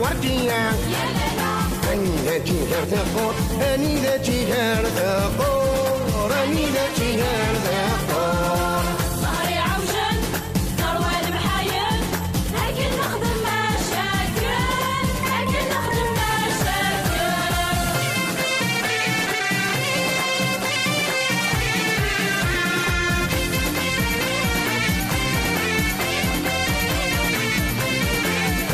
وردية أني ذا جيهر ثقور أني ذا جيهر ثقور أني ذا جيهر ثقور ظهري عوجن ثروة المحايل لكن نخدم مشاكل لكن نخدم مشاكل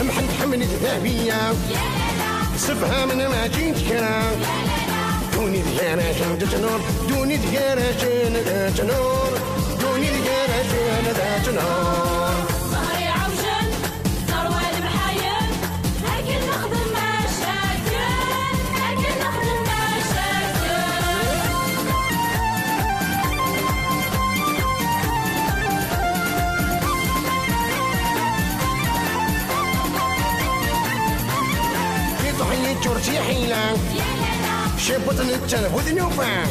محن حمل ذهبية صفها من ما جيت كلام دوني ذيانا شن تنور دوني ذيانا شن تنور دوني ذيانا شن تنور ظهري عوجن ثروة المحايل لكن نخدم مشاكل لكن نخدم مشاكل في ضحية جورجي حيلة شبط التنفذ نوفا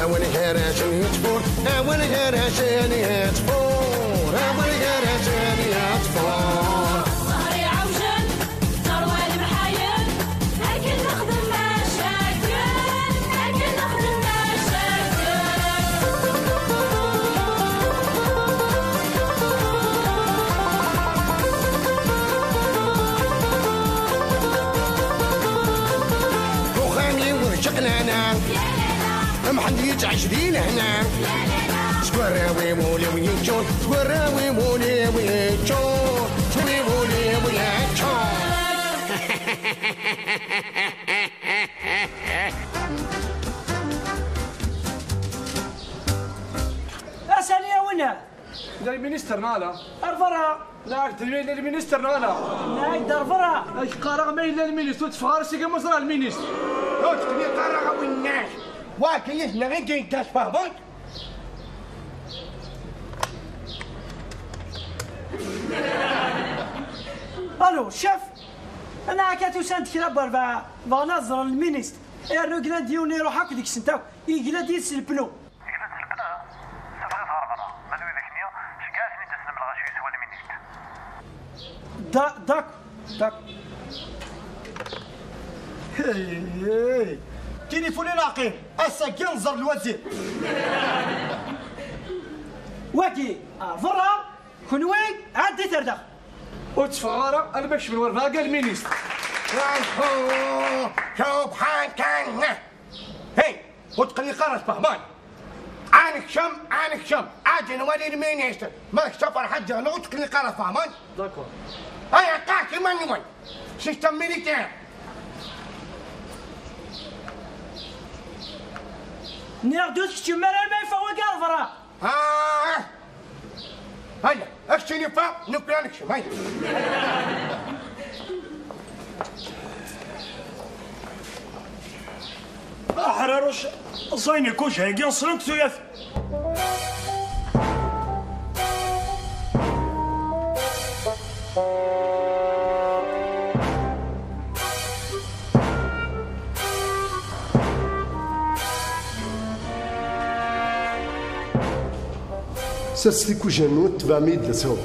أول هراشن يتفور أول هراشن يتفور أول هراشن يتفور ظهري عوجن ثروة المحايل لكن نخدم مشاكل لكن نخدم مشاكل وخامي ورشقنا محد يتعشرين هنا سكراوي مولي ويتشون سكراوي مولي ويتشون سكراوي مولي ويتشون أسألني يا ونا المينستر نالا أرفرها لا تلميذ المينستر نالا ناي درفرها اش قارغ ما الا المينستر تفارسي كما صرا المينستر روت كني قرغ والناس واكيس نغي جين تاسفابون ألو شيف أنا عكاتو سانت كلا برفا فنظر المينيست الرجل ديوني روح هاك ديك سنتاو يقلا ديس البلو داك داك هي تليفوني ناقين اسا كنزر الوزير واكي فرا كنوي عدي تردخ وتفغارة انا باش من ورفاقة المينستر شوف كان هي وتقني قرص فهمان عانك شم عاجي نوالي المينستر ما سفر حجة لو تقني قرص فهمان داكور هيا قاكي من نوال سيستم ميليتير ناخدوك تشمال ما يفوق الفرا هيا اشتري فوق نبلانك شم هيا احرروش صيني كوش هيك ينصرنك ثلاث سستيكو جنوت بعميد لسهو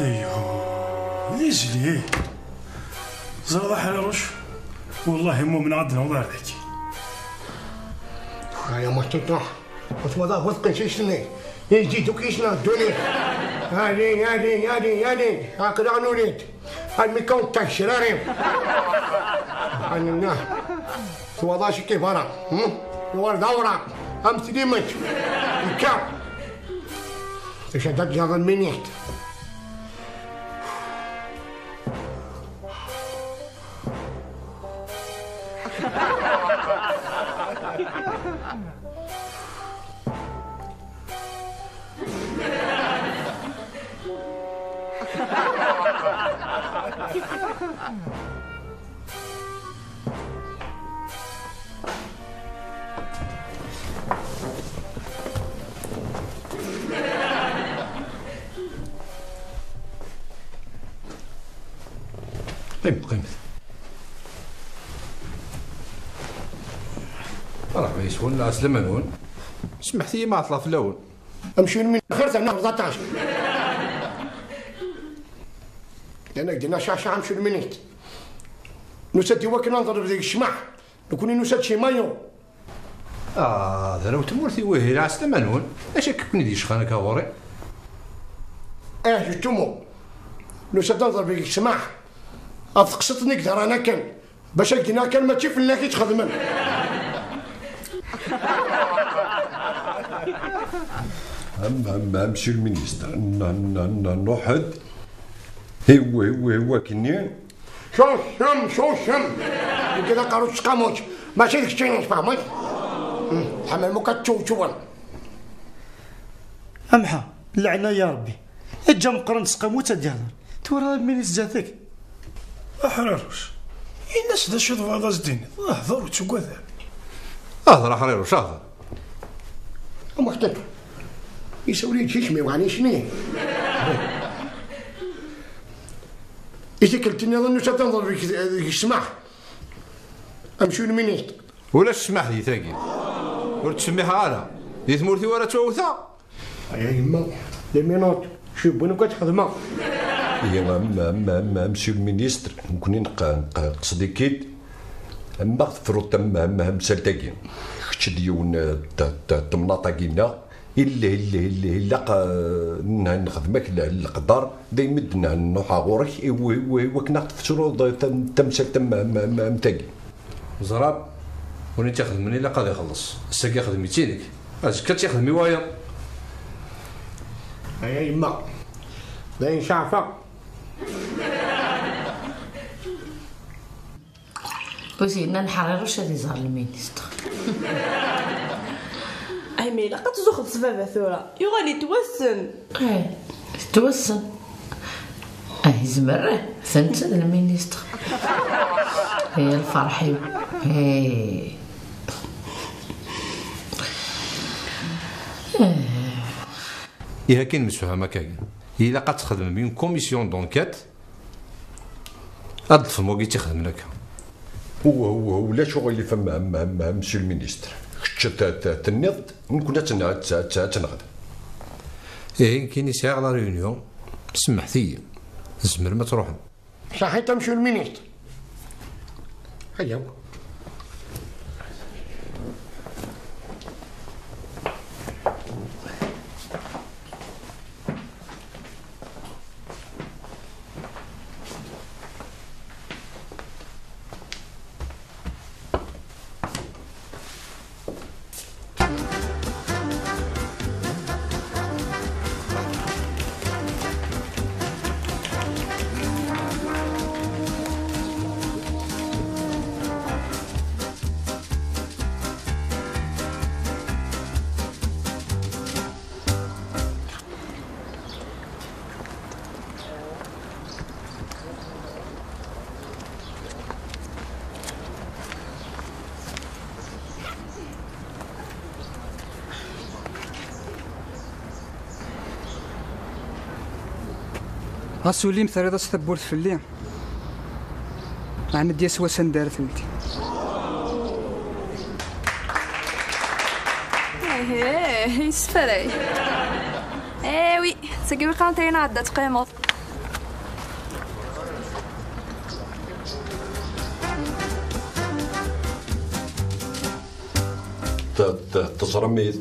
ايوه ليجلي زرد حلاوش والله مو من عندنا وضع ذاك يا ما تطرح بس ما ذا وثق شيء سنة يجي تكيشنا الدنيا هذه هكذا نريد الميكون تشرارين عن الله سوى ذا شي كيف أنا نور دورة أمس ديمت الكاب تشدد هذا المنيت قيمت مرحبا يسون لا سلام نون سمحتي ما عطلا في الاول امشي من خرت انا 14 انا قلنا شاشة امشي المنيت نسد وكنا نضرب ذيك الشمع نكون نسد شي مايو هذا لو تمورتي وهي لا سلام نون اش كني دي شخانك كاوري جتمو نسد نضرب ذيك الشمع أفقصت نقدر أنا كان باش أجينا كان ما تشوف لنا كي تخدمن مسيو المينيستر نوحد هو كنين شو شم كذا قارو تسقاموش ماشي ديك الشيء فهمت حمل مكتشو شوان امحا لعنا يا ربي اجا مقرن تسقموت ديالها تورا المينيس جاتك احراروش الناس ذا شو ضفا زدين اهضر وتشكوذا هضر حريروش هضر مختلف يسوي لي تشمي وعني شنو إذا كنتني أظن ستنظر في السماح أمشي المينيت ولا السماح لي ثاقي ولا تسميها أنا دي ثمورتي ولا توثا يا يما لي مينوت شو بونو كتخدم يا مسيو المينيستر نكون نقصدي كيد اما فرو تم مسلتاكي خش ديون تمناطاكينا إلا نخدمك القدر دايما نوحا غورك وكنا تفسرو تمسل تم متاكي زراب وني تاخذ مني لا قاضي يخلص الساقي ياخذ 200 لك اش كتاخذ موايا يا يما باين شعفة بوسينا نحرروش هادي زهر المينيستر ميلا قد تزوخ صبابة ثورة يغالي توسن توسن زمره ثنت المينيستر هي الفرحي يا كاين مسفهمه كاين الا قد تخدم بين كوميسيون دونكيت اضف موكي تخدم لك هو لا شغل اللي فما مسيو المينيستر تنض نكون تنغد كاين يسير لا ريونيون سمحتي زمر ما تروحوا صحيت تمشي المينيستر هيا غاسولي مثلا ستبورت في الليل عن ديال سواسن دارت ولدي. ايه يسفري ايوي ساكي قانتين عدات قيمط. تصرمي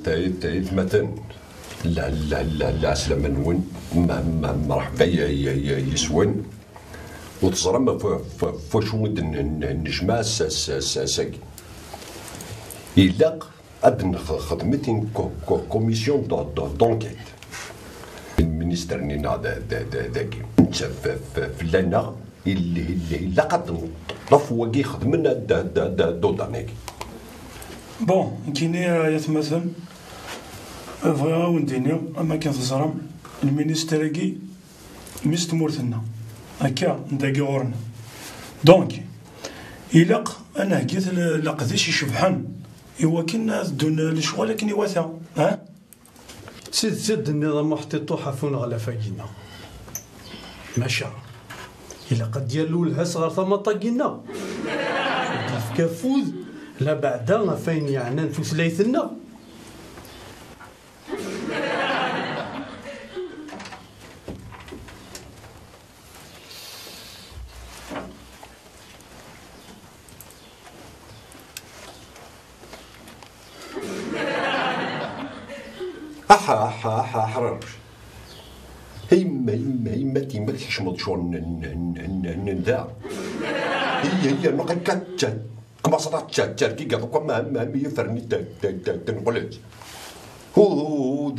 مثلا لا عسلامة نون مرحبا يسون وتصرم فشود النجمة ساكي إلا أدن خدمتين كوميسيون دونكيت المينيستر نينا داكي فلانا إلا قد نطلف وكي خدمنا دودانيكي بون كيني يتمثل بغا ونديني اما كان تزرم المينيستيريكي مستمورتنا هكا نداكي غورنا دونك إلاق انا هكيت لقديش يشبحن ايوا كنا دون الشغل لكن يواثا ها سيد النظام حطيتو حفون على فاقينا ماشا الا قد ديالو الهاس غير ثما طاقينا في كافوذ لا بعدا فين يعني نفوس ليثنا حررش هيما تيما تحشمض شو نداع هي نقل كات كما صدات تركي قالوا ما يفرني تنقلت هو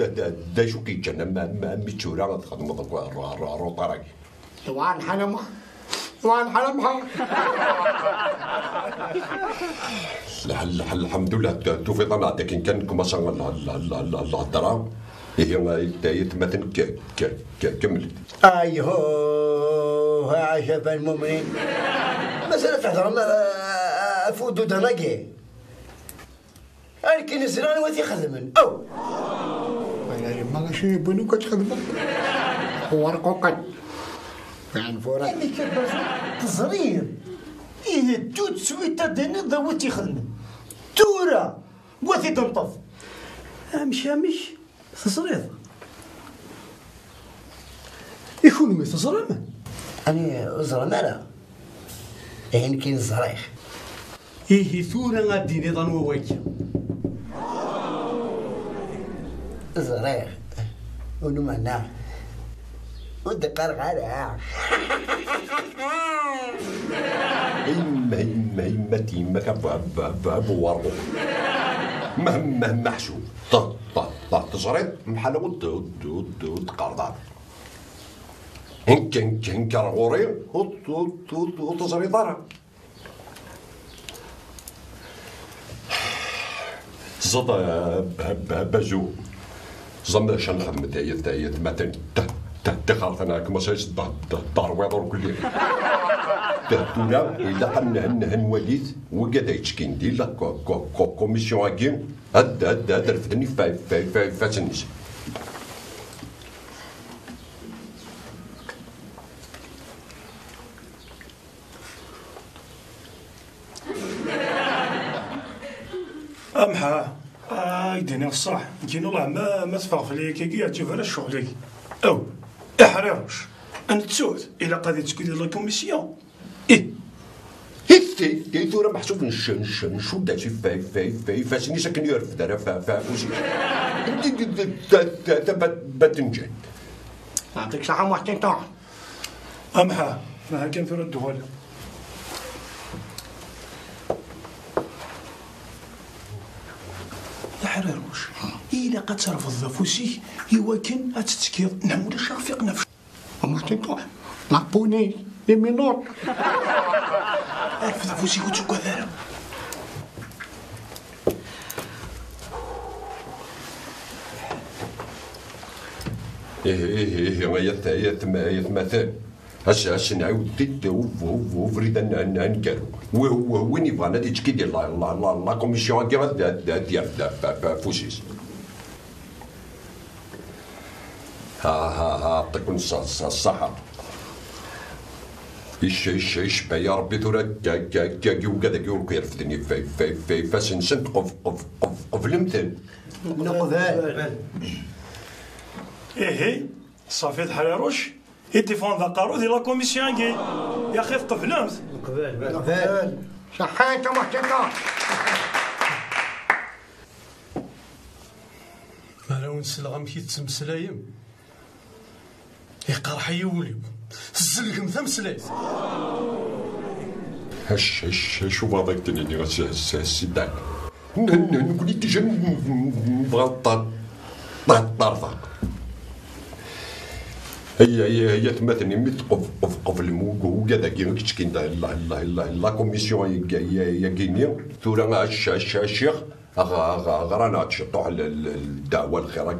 دا شو كي جانا ما ميتشورا تخدم روطاراكي وان حلم الحمد لله توفيق انا عندك كان كما صار الهضره هي مثلا كملت ايهو عجب المؤمنين مسألة تهضر فودو دناكي كاين زران وثي خدمن او انا ما غاش يبونو كتخدم هو رقوقات يعني فورا يعني تصرير إيه توت سويتا ديني ضوتي خدمن تورا وثي تنطف مش تصرير يكون مي تصرم أنا زرم أنا يعني كاين الزريخ إيه ثورا غادي نظن وواكي الزريخ ونو معناه ودقر غالا إما تيما كابو وارو مهما محسوب تصريد بحال ود قردان كان كرغوري وتصريد راه زاد بازو زعما شنو نخدم دايت مثلا دخلت انا كما سايس الدار ويضر كل تهتونا إلا حنا هنوليد وقادا يتشكين ديلا كوميسيون هاكين هاد رفدني فاتنيس امحا يديني الصح كاين والله ما تفرغ ليا كي تشوف انا الشغل او احررش انا تسوت الا قضيت تكون لا كوميسيون هي ثورة محسوب نشو داكشي فاشني ساكن يعرف دارا فوشي باتنجان يعطيك صحة محسن طاح امحا ما كان في الدول حراروش إلا قد ترفض فوسي يوكن أتتكيض نعم ولا شافق نفسه محسن طاح لابوني لمينور أعرف فوسي كنت كذا يتمثل هاش نعاود وفريدا نكارو وين يبغى نادي تشكي ديال لا كوميسيون ديال فوسيس ها تكون الصحة إيش يا ربي ثورة كاكي وكذا كي يرفدني في فاس نسنت قفل مثل نقبل إيه صافي حراروش يديفون ذا قارو دي لا كوميسيون كي يا أخي قبلمت نقبل صحيت محتقة أنا ونسلغم كي تمسلايم يقرح يولي الزلقم ثمسلايت شو بعضك تنيني السيدان نقول لك تجي نبغى طرفة هي تمثلني مت قفل مو كذا كي كتشكين لا كوميسيون يا كيني ثورة الشيخ غرانا تشطح الدعوة الخيرة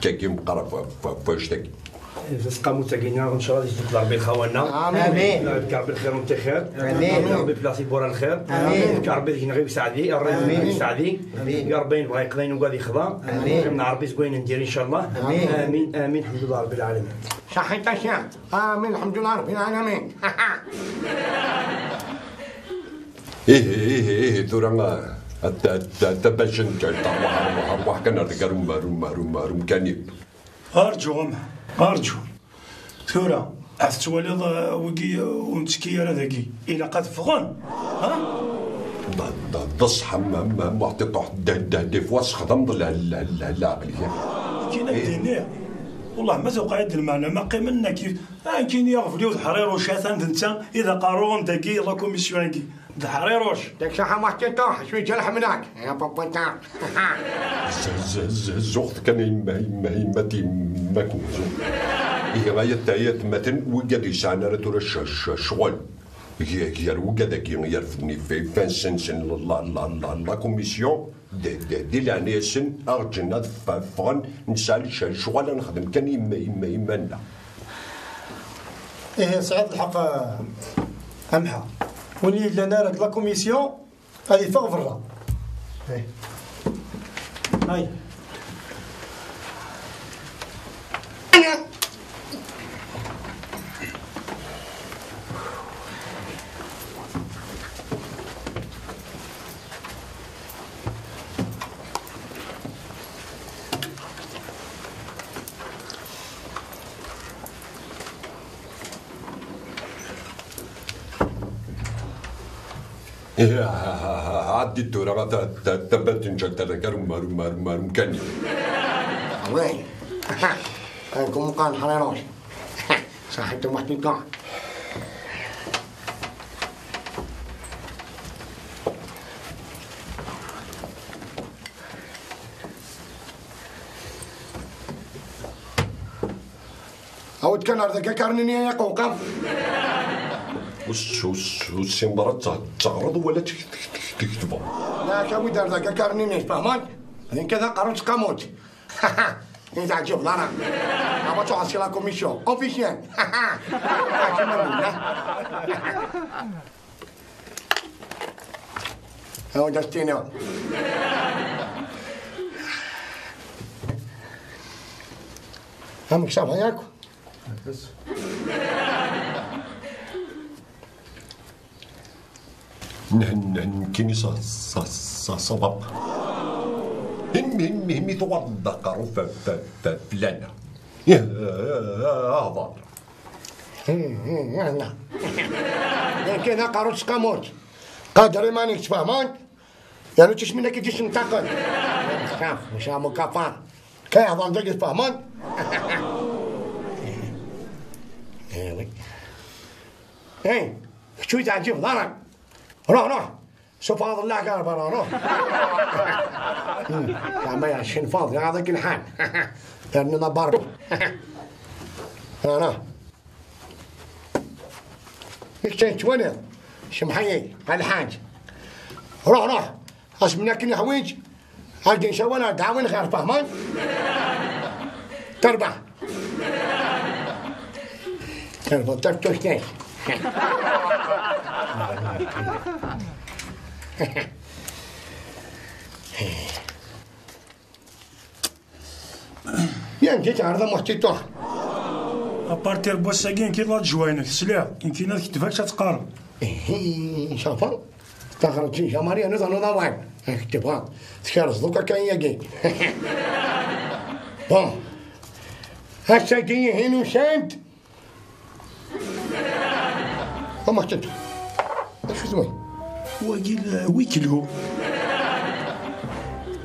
كي مقرب فاشتكي تسقى تاكينا ان شاء الله يجدك ربي خوانا امين يربي بالخير والخير امين ربي بلاصي بورا الخير امين ربي يجينا غير يساعدي ربي يساعدي يا ربي يبغى يقضي وقاعد يخضع امين ربي زوين ندير ان شاء الله امين امين امين الحمد لله رب العالمين صحيت أشياء آمين الحمد لله رب العالمين إيه ثورة تبشن أرواح كان روم كانيب أرجو ثورة أفتوالي وقي ونتكي هذاكي إلا قد فغن ها تصحى معطي طح دي فواس خدم العقل كاين الدنيا والله ما توقع يد المعنى ما قيمنا كيف كاين يغفليو الحريروش هاتان انت اذا قارون داكي لا كوميسيون كي الحريروش داك صحة محتقة شوي جرح منك يا بابا تاع زوخت كان يمتي ماكنزو هي غاية تايت متن وقد يسعنا رتور الشغل هي وقد كي يرفدني في فانسنسن لا كوميسيون دي لعنيسن أرجنا فغن نسال شغل نخدم كان يمنا إيه سعد الحق أمحى ولي لنا لا كوميسيون هذه فغفرة هاي عدي الدورة تبت نجل تذكر مارم كاني وين كم كان حريروش صحيت محتقة أود كان هذاك كارنيني يا قوقم وش السمبرات تعرض ولا تكتبها؟ لا كاوي دار ذاك كارنيني فهمان هذين كذا قرنت قاموت إذا عجب لا أبغى تعصي لا كوميسيون أوفيسيال هو دستينو هم كسبها ياكو كيني صباب مهمي توضقروا فلانا هذا يلا لكن قارو سقاموت قادر ما نكتفهمان يعني تش منك يجيش ننتقل خاف مش مكافأة كي أظن ذلك فهمان ايه شوي تعجب ضرب روح سوف هذا الله قال برا روح يا ما يعشين فاضي هذاك الحال لأنه ضرب أنا يكتنت وين شمحيي الحاج روح أسمنا كني حويج هالدي نسوينا دعوين خير فهمان تربح تربح تشتي يعني تعرض محتيطه ابارتير بوساكين كي لا جوينك سلاح يمكن هذيك تفاك تقارب. شوفا تخرج شي ماريا نظن نضايق تبغى تكرز دوكا كاين ياكي. بون هسا جاي هنا وسانت وما كنت شو تسوي؟ واقيل ويكلو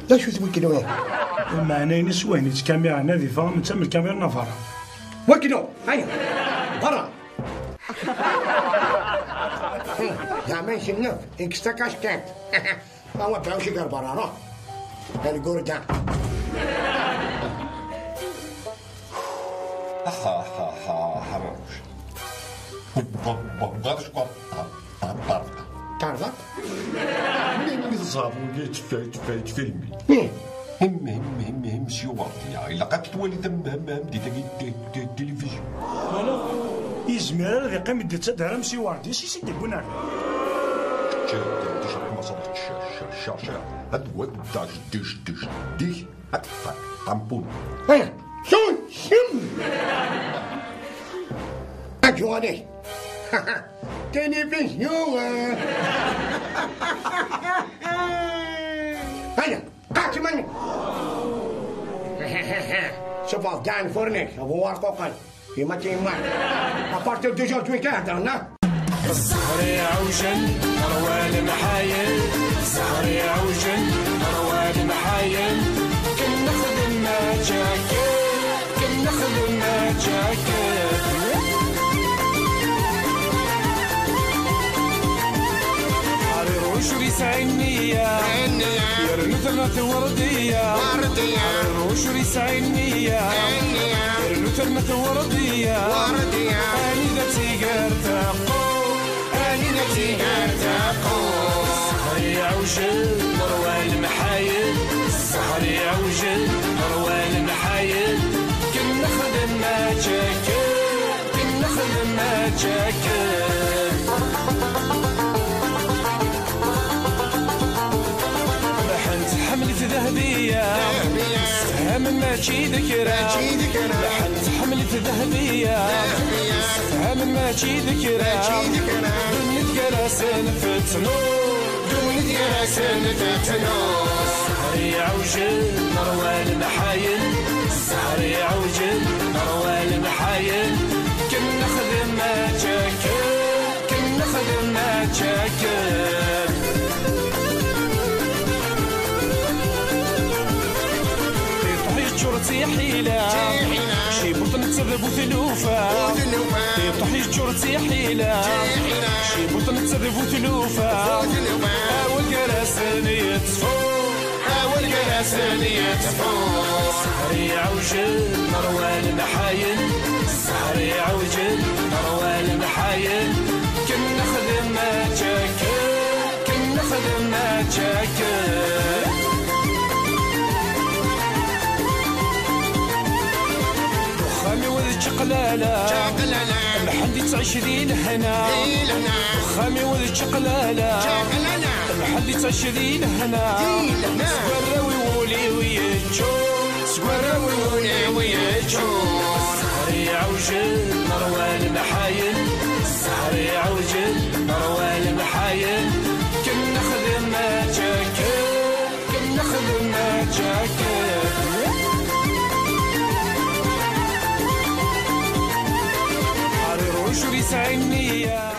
لا شو تسوي كيلو؟ معناه نسوين الكاميرا نظيفة من تم الكاميرا نافارة. وكيلو هيا برا. يا من شنو اكستا كاشكات. ما تعرفش غير برا راه. يعني قرده. حرامش بغاتش تعرفك؟ منين صافو تفايت فيلمي هم شي واردية إلا قد تولي ثم ديتا التلفزيون فوالا يزمر هذا يقيم يدي تدار مسي واردي سي سيدي بونا ديش ما صدقتش الشاشة هاد هو ديش طامبون هيا شم اجو عليك تلفزيون هيا قاعد مني شوف افغان فورنيك ابو ورقوقي فيما تيما ابارتير ديجا توي كهدرنا الزهر عوجل روال محايل الزهر عوجل روال محايل كن نخدم ما جاكيت كن نخدم ما جاكيت روش عينيا يرنو ثمة وردية روش عينيا يرنو ثمة وردية أني ذا تيجار تاقو أني ذا تيجار تاقو السهر يعوجل مروى المحايل السهر يعوجل مروى المحايل كن نخدم ما جاكل كن نخدم ما جاكل حملت ذهبية سهم ما تجي ذكرى لحنت حملت ذهبية سهم ما تجي ذكرى دنيا كراسن فتنو دنيا كراسن فتنو السهر يعوجل مروى المحايل السهر يعوجل مروى المحايل كن نخدم ما جاكل كن نخدم ما جاكل شرطي حيلة شي بطن تذب وثلوفة طيب شرطي حيلة شي بطن تذب وثلوفة أول كراسن يطفو أول كراسن يطفو السهر يعوجل مروى المحايل السهر يعوجل مروى المحايل كن نخدم ما جاكل كن نخدم ما جاكل خامي وذ شقلالة محلي تعيش ذي الهنا خامي وذ شقلالة محلي تعيش ذي الهنا سقراوي وولي ويجو سقراوي وولي ويجو السهر يعوجل مروى المحايل السهر يعوجل مروى المحايل كن نخدم ما جاكل كن نخدم ما جاكل شو يسعى النية